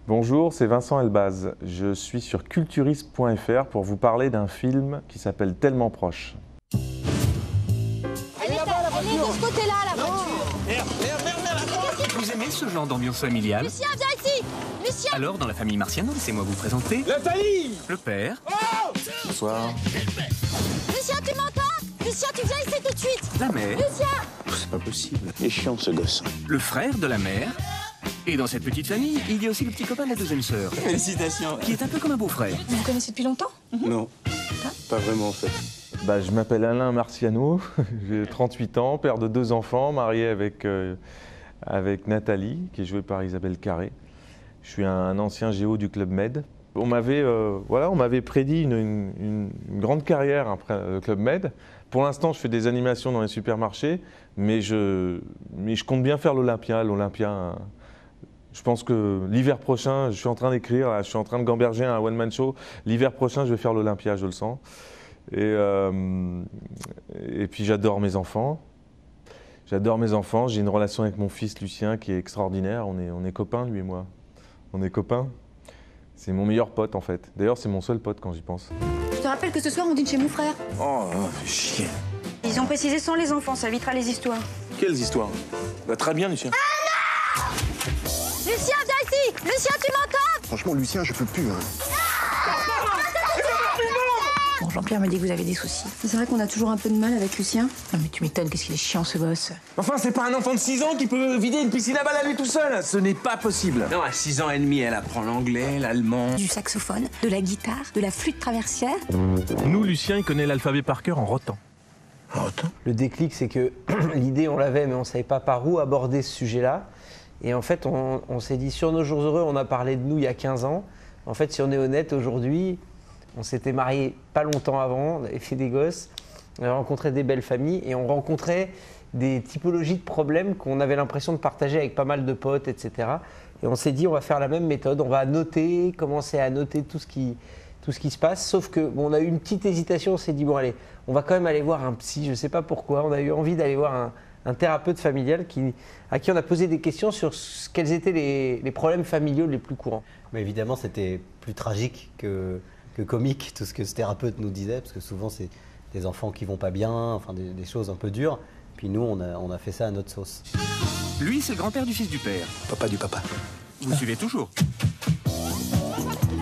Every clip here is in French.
Bonjour, c'est Vincent Elbaz. Je suis sur culturiste.fr pour vous parler d'un film qui s'appelle Tellement proche. Elle est de ce côté-là, la voiture. Merde. Vous aimez ce genre d'ambiance familiale? Lucien, viens ici. Lucien. Alors, dans la famille Marciano, laissez-moi vous présenter... Nathalie! Le père. Bonsoir. Lucien, tu m'entends? Lucien, tu viens ici tout de suite. La mère. Lucien. C'est pas possible. Il est chiant ce gosse. Le frère de la mère. Et dans cette petite famille, il y a aussi le petit copain de la deuxième sœur. Félicitations. Qui est un peu comme un beau-frère. Vous vous connaissez depuis longtemps? Non, pas vraiment en fait. Je m'appelle Alain Marciano, j'ai 38 ans, père de 2 enfants, marié avec Nathalie, qui est jouée par Isabelle Carré. Je suis un ancien géo du Club Med. On m'avait prédit une grande carrière après le Club Med. Pour l'instant, je fais des animations dans les supermarchés, mais je compte bien faire l'Olympia. Je pense que l'hiver prochain, je suis en train d'écrire, je suis en train de gamberger un one-man show. L'hiver prochain, je vais faire l'Olympia, je le sens. Et puis j'adore mes enfants. J'ai une relation avec mon fils Lucien qui est extraordinaire. On est copains, lui et moi. On est copains. C'est mon meilleur pote en fait. D'ailleurs, c'est mon seul pote quand j'y pense. Je te rappelle que ce soir, on dîne chez mon frère. Oh, fais chier. Ils ont précisé sans les enfants, ça évitera les histoires. Quelles histoires? Très bien, Lucien. Lucien, viens ici. Lucien, tu m'entends? Franchement, Lucien, je peux plus. Bon, Jean-Pierre me dit que vous avez des soucis. C'est vrai qu'on a toujours un peu de mal avec Lucien. Non mais tu m'étonnes, qu'est-ce qu'il est chiant ce gosse. Enfin, c'est pas un enfant de 6 ans qui peut vider une piscine à balles à lui tout seul. Ce n'est pas possible. Non, à 6 ans et demi, elle apprend l'anglais, l'allemand. Du saxophone, de la guitare, de la flûte traversière. Nous, Lucien, il connaît l'alphabet par cœur en rotant. Le déclic, c'est que l'idée, on l'avait, mais on ne savait pas par où aborder ce sujet-là. Et en fait, on s'est dit, sur nos jours heureux, on a parlé de nous il y a 15 ans. En fait, si on est honnête, aujourd'hui, on s'était mariés pas longtemps avant, on avait fait des gosses, on avait rencontré des belles familles et on rencontrait des typologies de problèmes qu'on avait l'impression de partager avec pas mal de potes, etc. Et on s'est dit, on va faire la même méthode, on va commencer à noter tout ce qui se passe, sauf que on a eu une petite hésitation, on s'est dit, bon allez, on va quand même aller voir un psy, je ne sais pas pourquoi, on a eu envie d'aller voir un thérapeute familial à qui on a posé des questions sur quels étaient les problèmes familiaux les plus courants. Mais évidemment, c'était plus tragique que comique, tout ce que ce thérapeute nous disait, parce que souvent, c'est des enfants qui vont pas bien, enfin des choses un peu dures. Puis nous, on a fait ça à notre sauce. Lui, c'est le grand-père du fils du père. Papa du papa. Vous suivez toujours.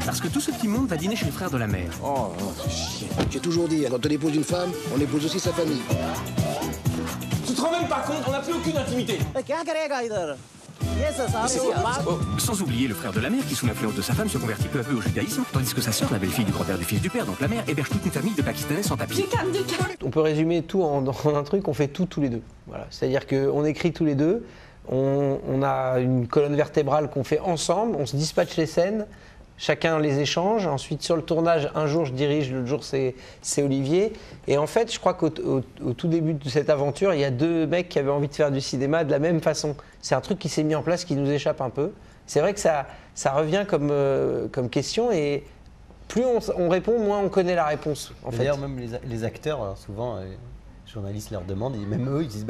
Parce que tout ce petit monde va dîner chez le frère de la mère. Oh, fais chier. J'ai toujours dit, quand on épouse une femme, on épouse aussi sa famille. Tu te rends même pas compte, on n'a plus aucune intimité. Sans oublier le frère de la mère qui, sous l'influence de sa femme, se convertit peu à peu au judaïsme, tandis que sa sœur, la belle-fille du grand-père du fils du père, donc la mère, héberge toute une famille de Pakistanais sans tapis. On peut résumer tout en un truc, on fait tout tous les deux. Voilà. C'est-à-dire qu'on écrit tous les deux, on a une colonne vertébrale qu'on fait ensemble, on se dispatche les scènes, chacun les échange. Ensuite, sur le tournage, un jour je dirige, l'autre jour c'est Olivier. Et en fait, je crois qu'au tout début de cette aventure, il y a 2 mecs qui avaient envie de faire du cinéma de la même façon. C'est un truc qui s'est mis en place, qui nous échappe un peu. C'est vrai que ça revient comme question et plus on répond, moins on connaît la réponse. D'ailleurs, même les acteurs, alors souvent, les journalistes leur demandent, et même eux, ils disent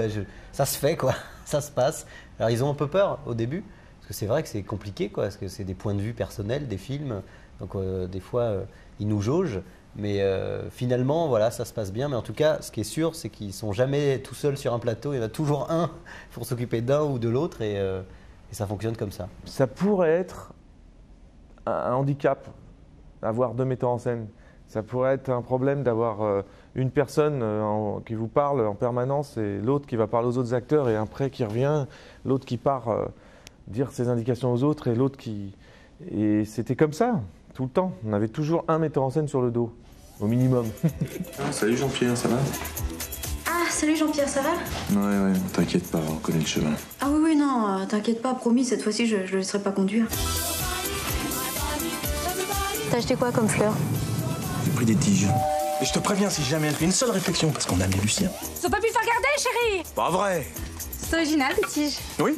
ça se fait, quoi, ça se passe. Alors ils ont un peu peur au début. Parce que c'est vrai que c'est compliqué, quoi, parce que c'est des points de vue personnels, des films. Donc des fois, ils nous jaugent. Mais finalement, voilà, ça se passe bien. Mais en tout cas, ce qui est sûr, c'est qu'ils ne sont jamais tout seuls sur un plateau. Il y en a toujours un pour s'occuper d'un ou de l'autre. Et ça fonctionne comme ça. Ça pourrait être un handicap, avoir 2 metteurs en scène. Ça pourrait être un problème d'avoir une personne qui vous parle en permanence et l'autre qui va parler aux autres acteurs et après qui revient, l'autre qui part dire ses indications aux autres et l'autre qui... Et c'était comme ça, tout le temps. On avait toujours un metteur en scène sur le dos, au minimum. Salut Jean-Pierre, ça va? Ah, salut Jean-Pierre, ça va? Ouais, t'inquiète pas, on connaît le chemin. Ah oui, non, t'inquiète pas, promis, cette fois-ci, je le laisserai pas conduire. T'as acheté quoi comme fleur? J'ai pris des tiges. Et je te préviens, si jamais elle fait une seule réflexion, parce qu'on a mis Lucien. Ils ont pas pu le faire garder, chérie. Pas vrai. C'est original, les tiges. Oui.